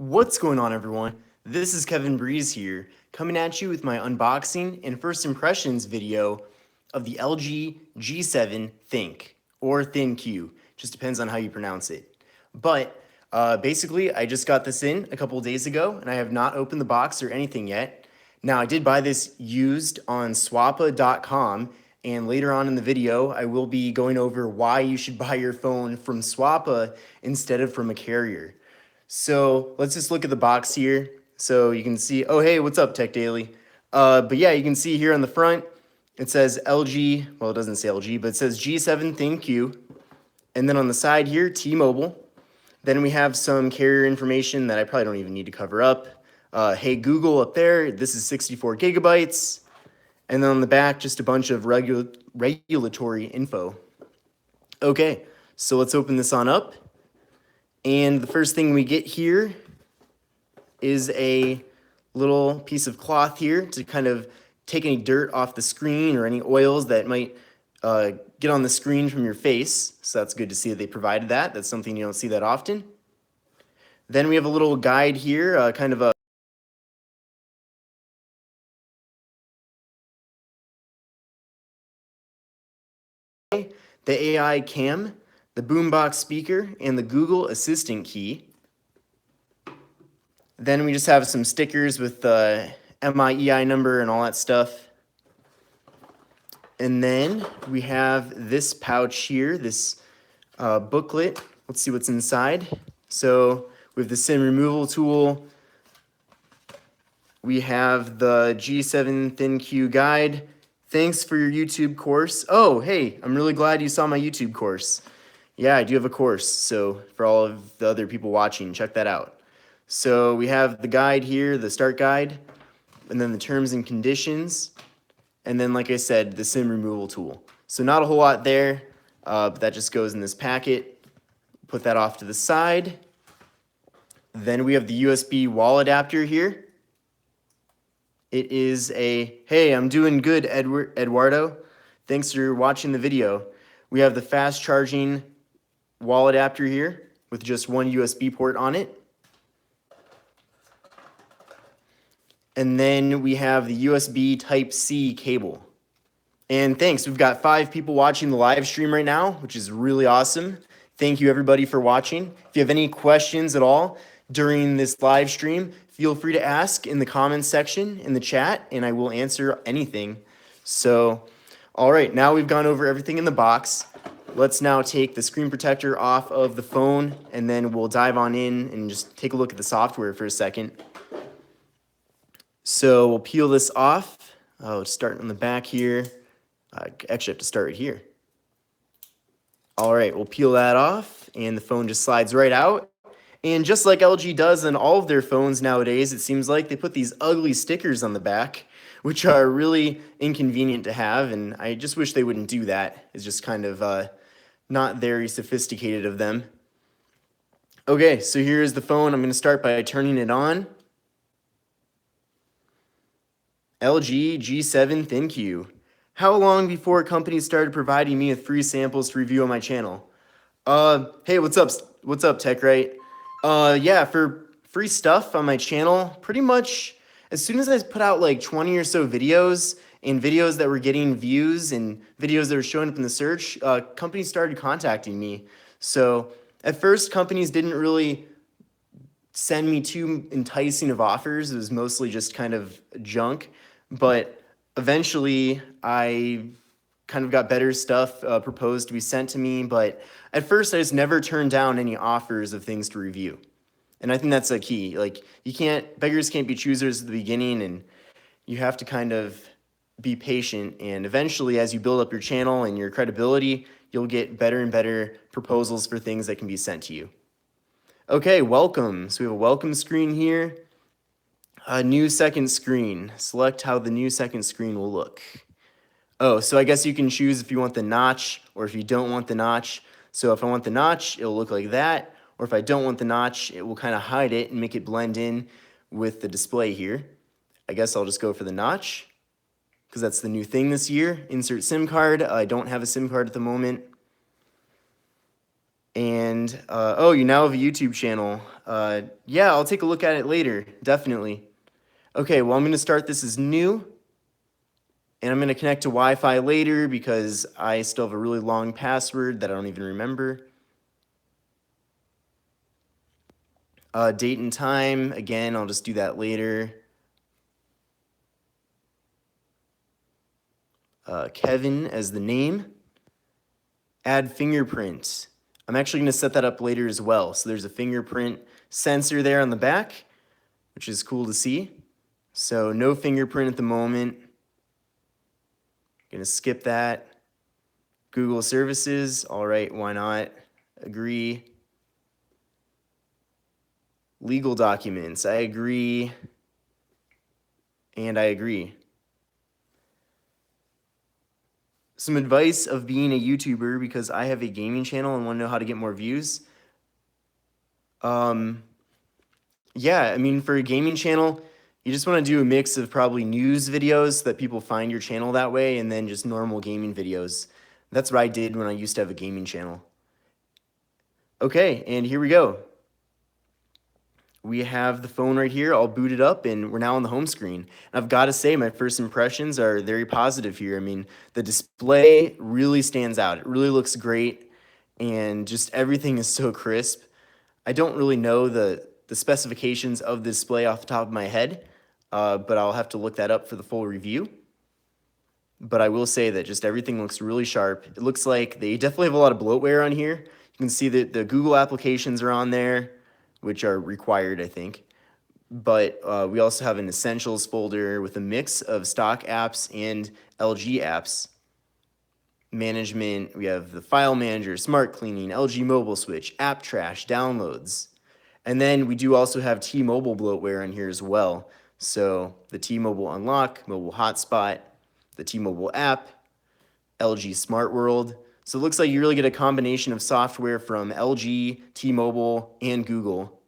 What's going on, everyone? This is Kevin Breeze here, coming at you with my unboxing and first impressions video of the LG G7 ThinQ, or ThinQ, just depends on how you pronounce it. But basically, I just got this in a couple of days ago, and I have not opened the box or anything yet. Now, I did buy this used on swappa.com, and later on in the video, I will be going over why you should buy your phone from Swappa instead of from a carrier. So let's just look at the box here. So you can see, oh, hey, what's up, Tech Daily? But yeah, you can see here on the front, it says LG, well, it doesn't say LG, but it says G7 ThinQ. And then on the side here, T-Mobile. Then we have some carrier information that I probably don't even need to cover up. Hey, Google up there, this is 64 gigabytes. And then on the back, just a bunch of regulatory info. Okay, so let's open this on up. And the first thing we get here is a little piece of cloth here to kind of take any dirt off the screen or any oils that might get on the screen from your face. So that's good to see that they provided that. That's something you don't see that often. Then we have a little guide here, kind of a the AI cam, the boombox speaker, and the Google Assistant key. Then we just have some stickers with the MIEI number and all that stuff. And then we have this pouch here, this booklet. Let's see what's inside. So we have the SIM removal tool. We have the G7 ThinQ guide. Thanks for your YouTube course. Oh, hey, I'm really glad you saw my YouTube course. Yeah, I do have a course, so for all of the other people watching, check that out. So we have the guide here, the start guide, and then the terms and conditions, and then, like I said, the SIM removal tool. So not a whole lot there, but that just goes in this packet. Put that off to the side. Then we have the USB wall adapter here. It is a, hey, I'm doing good, Eduardo. Thanks for watching the video. We have the fast charging wall adapter here with just one USB port on it. And then we have the USB Type-C cable. And thanks, we've got 5 people watching the live stream right now, which is really awesome. Thank you everybody for watching. If you have any questions at all during this live stream, feel free to ask in the comments section in the chat, and I will answer anything. So, all right, now we've gone over everything in the box. Let's now take the screen protector off of the phone, and then we'll dive on in and just take a look at the software for a second. So we'll peel this off. Oh, start on the back here. I actually have to start right here. All right, we'll peel that off, and the phone just slides right out. And just like LG does on all of their phones nowadays, it seems like they put these ugly stickers on the back, which are really inconvenient to have, and I just wish they wouldn't do that. It's just kind of not very sophisticated of them. Okay, so here's the phone. I'm going to start by turning it on. LG G7 ThinQ. How long before companies started providing me with free samples to review on my channel? Hey, what's up? What's up, Tech Right? Yeah, for free stuff on my channel, pretty much as soon as I put out like 20 or so videos and videos that were getting views and videos that were showing up in the search, companies started contacting me. So at first, companies didn't really send me too enticing of offers. It was mostly just kind of junk. But eventually, I kind of got better stuff proposed to be sent to me. But at first, I just never turned down any offers of things to review. And I think that's a key. Like, beggars can't be choosers at the beginning, and you have to kind of be patient. And eventually, as you build up your channel and your credibility, you'll get better and better proposals for things that can be sent to you. Okay, welcome. So we have a welcome screen here. A new second screen. Select how the new second screen will look. Oh, so I guess you can choose if you want the notch or if you don't want the notch. So if I want the notch, it'll look like that. Or if I don't want the notch, it will kind of hide it and make it blend in with the display here. I guess I'll just go for the notch because that's the new thing this year. Insert SIM card. I don't have a SIM card at the moment. And, oh, you now have a YouTube channel. Yeah, I'll take a look at it later, definitely. Okay, well, I'm going to start this as new, and I'm going to connect to Wi-Fi later because I still have a really long password that I don't even remember. Date and time, again, I'll just do that later. Kevin as the name. Add fingerprint. I'm actually going to set that up later as well. So there's a fingerprint sensor there on the back, which is cool to see. So no fingerprint at the moment. Going to skip that. Google services. All right, why not? Agree. Legal documents. I agree. And I agree. Some advice of being a YouTuber, because I have a gaming channel and want to know how to get more views. Yeah, I mean, for a gaming channel, you just want to do a mix of probably news videos so that people find your channel that way, and then just normal gaming videos. That's what I did when I used to have a gaming channel. Okay, and here we go. We have the phone right here, all booted up, and we're now on the home screen. And I've got to say, my first impressions are very positive here. I mean, the display really stands out. It really looks great, and just everything is so crisp. I don't really know the specifications of the display off the top of my head, but I'll have to look that up for the full review. But I will say that just everything looks really sharp. It looks like they definitely have a lot of bloatware on here. You can see that the Google applications are on there, which are required, I think. But we also have an essentials folder with a mix of stock apps and LG apps. Management, we have the file manager, smart cleaning, LG mobile switch, app trash, downloads. And then we do also have T-Mobile bloatware on here as well. So the T-Mobile Unlock, mobile hotspot, the T-Mobile app, LG Smart World. So it looks like you really get a combination of software from LG, T-Mobile, and Google.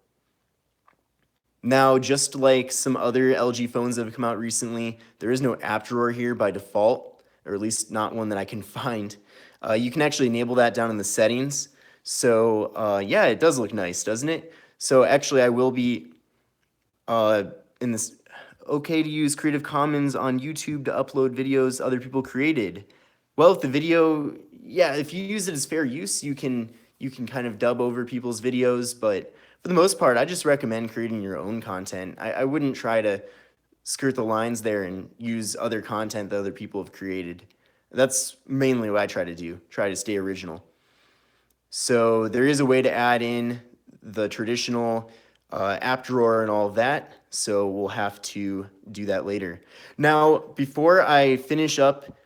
Now, just like some other LG phones that have come out recently, there is no app drawer here by default, or at least not one that I can find. You can actually enable that down in the settings. So yeah, it does look nice, doesn't it? So actually, I will be in this. Okay to use Creative Commons on YouTube to upload videos other people created. Well, if the video, yeah, if you use it as fair use, you can kind of dub over people's videos, but for the most part, I just recommend creating your own content. I wouldn't try to skirt the lines there and use other content that other people have created. That's mainly what I try to do, try to stay original. So there is a way to add in the traditional app drawer and all of that, so we'll have to do that later. Now, before I finish up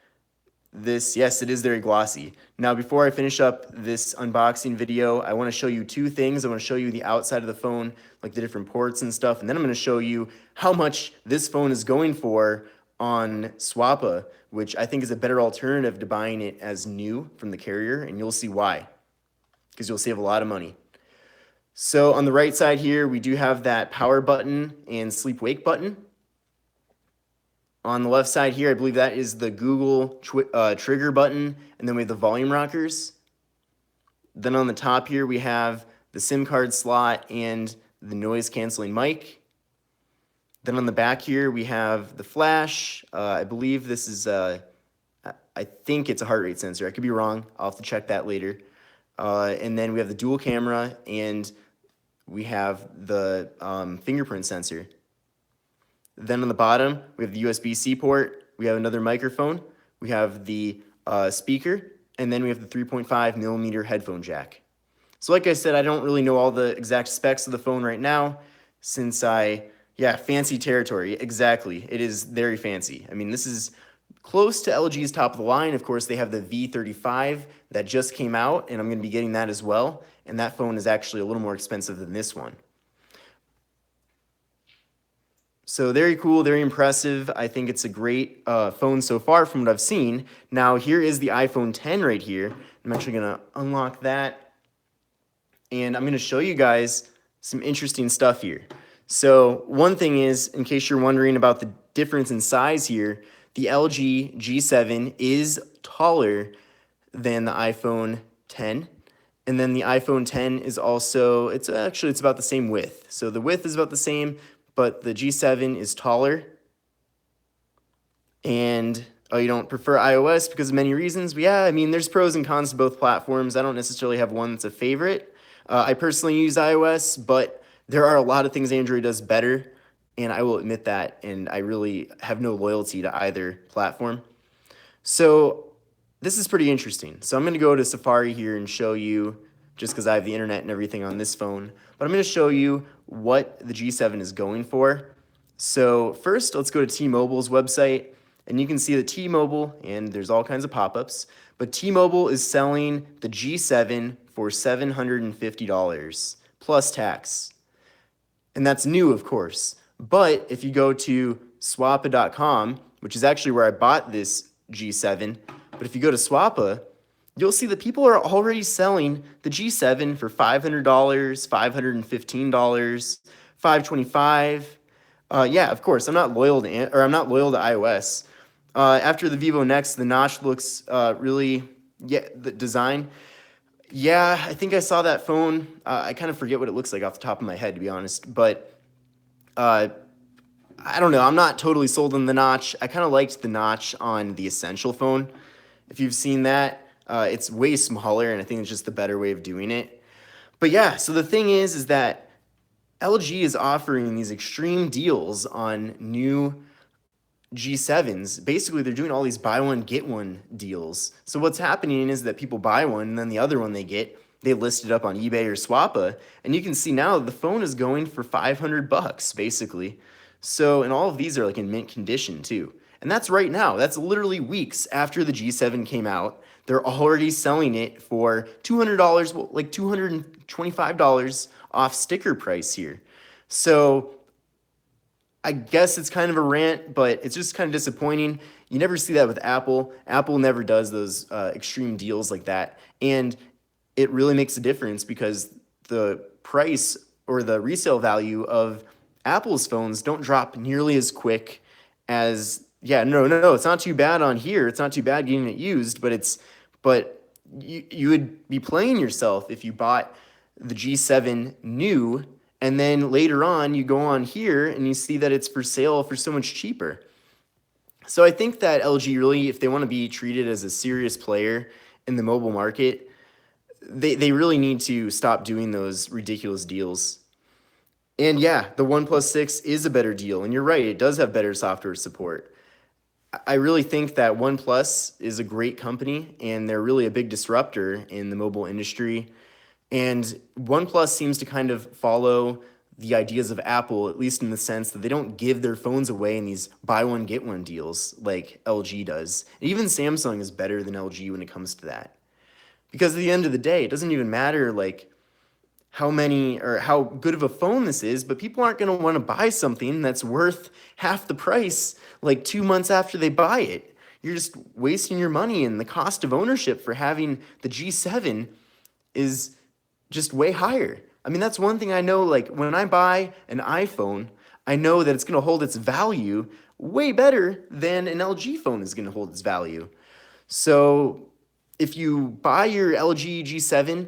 this, yes, it is very glossy. Now, before I finish up this unboxing video, I want to show you two things. I want to show you the outside of the phone, like the different ports and stuff, and then I'm going to show you how much this phone is going for on Swappa, which I think is a better alternative to buying it as new from the carrier, and you'll see why, because you'll save a lot of money. So on the right side here, we do have that power button and sleep wake button. On the left side here, I believe that is the Google trigger button, and then we have the volume rockers. Then on the top here, we have the SIM card slot and the noise canceling mic. Then on the back here, we have the flash. I believe this is, I think it's a heart rate sensor. I could be wrong. I'll have to check that later. And then we have the dual camera, and we have the fingerprint sensor. Then on the bottom, we have the USB-C port, we have another microphone, we have the speaker, and then we have the 3.5 millimeter headphone jack. So like I said, I don't really know all the exact specs of the phone right now, since yeah, fancy territory, exactly. It is very fancy. I mean, this is close to LG's top of the line. Of course, they have the V35 that just came out, and I'm going to be getting that as well, and that phone is actually a little more expensive than this one. So very cool, very impressive. I think it's a great phone so far from what I've seen. Now here is the iPhone 10 right here. I'm actually gonna unlock that. And I'm gonna show you guys some interesting stuff here. So one thing is, in case you're wondering about the difference in size here, the LG G7 is taller than the iPhone 10. And then the iPhone 10 is also, it's about the same width. So the width is about the same, but the G7 is taller. And you don't prefer iOS because of many reasons. But yeah, I mean, there's pros and cons to both platforms. I don't necessarily have one that's a favorite. I personally use iOS, but there are a lot of things Android does better, and I will admit that. And I really have no loyalty to either platform. So this is pretty interesting. So I'm going to go to Safari here and show you, just because I have the internet and everything on this phone, but I'm going to show you what the G7 is going for. So first, let's go to T-Mobile's website, and you can see that T-Mobile, and there's all kinds of pop-ups, but T-Mobile is selling the G7 for $750 plus tax. And that's new, of course. But if you go to swappa.com, which is actually where I bought this G7, but if you go to Swappa, you'll see that people are already selling the G7 for $500, $515, $525. Yeah, of course, I'm not loyal to iOS. After the Vivo Next, the notch looks really, yeah, the design. Yeah, I think I saw that phone. I kind of forget what it looks like off the top of my head, to be honest. But I don't know. I'm not totally sold on the notch. I kind of liked the notch on the Essential phone. If you've seen that, it's way smaller, and I think it's just the better way of doing it. But yeah, so the thing is that LG is offering these extreme deals on new G7s. Basically, they're doing all these buy one, get one deals. So what's happening is that people buy one, and then the other one they list it up on eBay or Swappa, and you can see now the phone is going for $500, basically. So, and all of these are like in mint condition too. And that's right now. That's literally weeks after the G7 came out. They're already selling it for $200, well, like $225 off sticker price here. So I guess it's kind of a rant, but it's just kind of disappointing. You never see that with Apple. Apple never does those extreme deals like that. And it really makes a difference because the price or the resale value of Apple's phones don't drop nearly as quick as, yeah, no, it's not too bad on here. It's not too bad getting it used, but you would be playing yourself if you bought the G7 new, and then later on you go on here and you see that it's for sale for so much cheaper. So I think that LG really, if they want to be treated as a serious player in the mobile market, they really need to stop doing those ridiculous deals. And yeah, the OnePlus 6 is a better deal, and you're right, it does have better software support. I really think that OnePlus is a great company, and they're really a big disruptor in the mobile industry. And OnePlus seems to kind of follow the ideas of Apple, at least in the sense that they don't give their phones away in these buy one, get one deals like LG does. And even Samsung is better than LG when it comes to that. Because at the end of the day, it doesn't even matter like how many or how good of a phone this is, but people aren't going to want to buy something that's worth half the price like 2 months after they buy it. You're just wasting your money, and the cost of ownership for having the G7 is just way higher. I mean, that's one thing I know, like when I buy an iPhone, I know that it's going to hold its value way better than an LG phone is going to hold its value. So if you buy your LG G7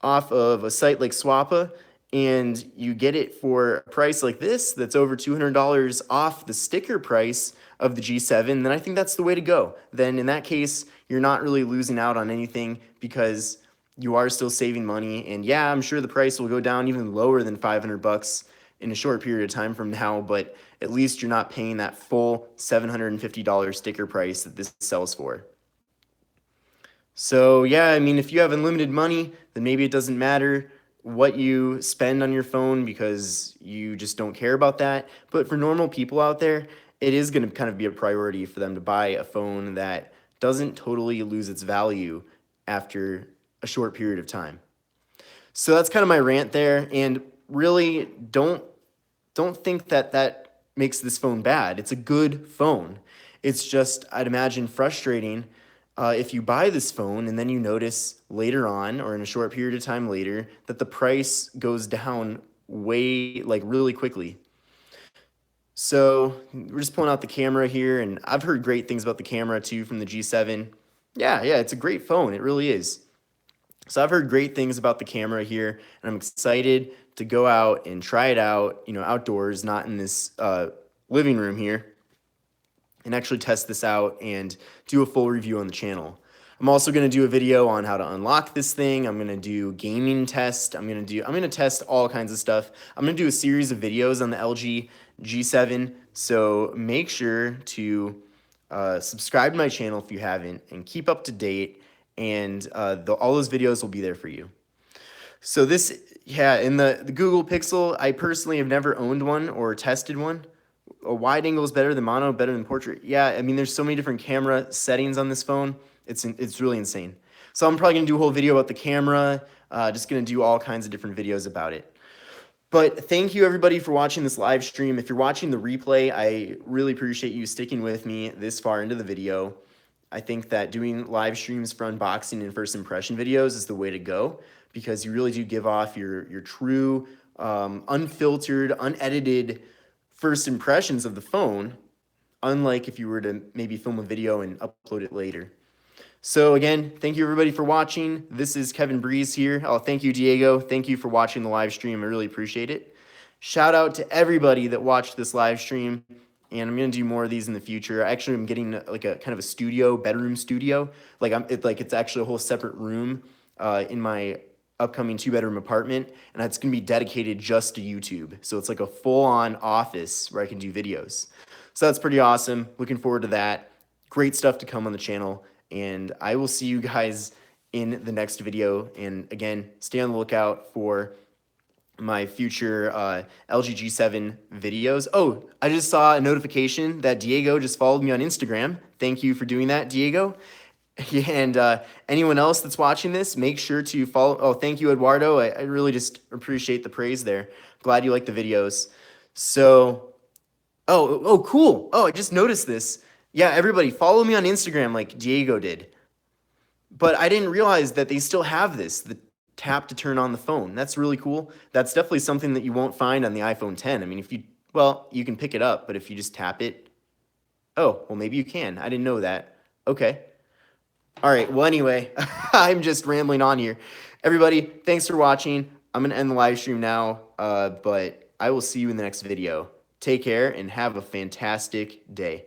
off of a site like Swappa and you get it for a price like this that's over $200 off the sticker price of the G7, then I think that's the way to go. Then in that case, you're not really losing out on anything because you are still saving money. And yeah, I'm sure the price will go down even lower than $500 in a short period of time from now, but at least you're not paying that full $750 sticker price that this sells for. So yeah, I mean, if you have unlimited money, then maybe it doesn't matter what you spend on your phone because you just don't care about that. But for normal people out there, it is going to kind of be a priority for them to buy a phone that doesn't totally lose its value after a short period of time. So that's kind of my rant there, and really don't think that that makes this phone bad. It's a good phone. It's just, I'd imagine, frustrating if you buy this phone and then you notice later on or in a short period of time later that the price goes down way, like really quickly. So we're just pulling out the camera here, and I've heard great things about the camera too from the G7. Yeah, it's a great phone. It really is. So I've heard great things about the camera here, and I'm excited to go out and try it out, outdoors, not in this living room here, and actually test this out and do a full review on the channel. I'm also going to do a video on how to unlock this thing. I'm going to do gaming test. I'm going to test all kinds of stuff. I'm going to do a series of videos on the LG G7. So make sure to subscribe to my channel if you haven't, and keep up to date. And all those videos will be there for you. So in the Google Pixel, I personally have never owned one or tested one. A wide angle is better than mono, better than portrait. Yeah, I mean, there's so many different camera settings on this phone. It's really insane. So I'm probably gonna do a whole video about the camera. Just gonna do all kinds of different videos about it. But thank you everybody for watching this live stream. If you're watching the replay, I really appreciate you sticking with me this far into the video. I think that doing live streams for unboxing and first impression videos is the way to go, because you really do give off your true, unfiltered, unedited first impressions of the phone, unlike if you were to maybe film a video and upload it later. So again, thank you everybody for watching. This is Kevin Breeze here. Oh, thank you, Diego. Thank you for watching the live stream. I really appreciate it. Shout out to everybody that watched this live stream, and I'm gonna do more of these in the future. Actually, I'm getting like a kind of a studio, bedroom studio. It's actually a whole separate room in my upcoming 2-bedroom apartment, and it's gonna be dedicated just to YouTube. So it's like a full-on office where I can do videos. So that's pretty awesome. Looking forward to that. Great stuff to come on the channel, and I will see you guys in the next video. And again, stay on the lookout for my future LG G7 videos. Oh, I just saw a notification that Diego just followed me on Instagram. Thank you for doing that, Diego. And anyone else that's watching this, make sure to follow. Oh, thank you, Eduardo. I really just appreciate the praise there. Glad you like the videos. So, oh, cool. Oh, I just noticed this. Yeah, everybody, follow me on Instagram like Diego did. But I didn't realize that they still have this, the tap to turn on the phone. That's really cool. That's definitely something that you won't find on the iPhone 10. I mean, you can pick it up, but if you just tap it, oh, well, maybe you can. I didn't know that. Okay. All right. Well, anyway, I'm just rambling on here. Everybody, thanks for watching. I'm going to end the live stream now, but I will see you in the next video. Take care and have a fantastic day.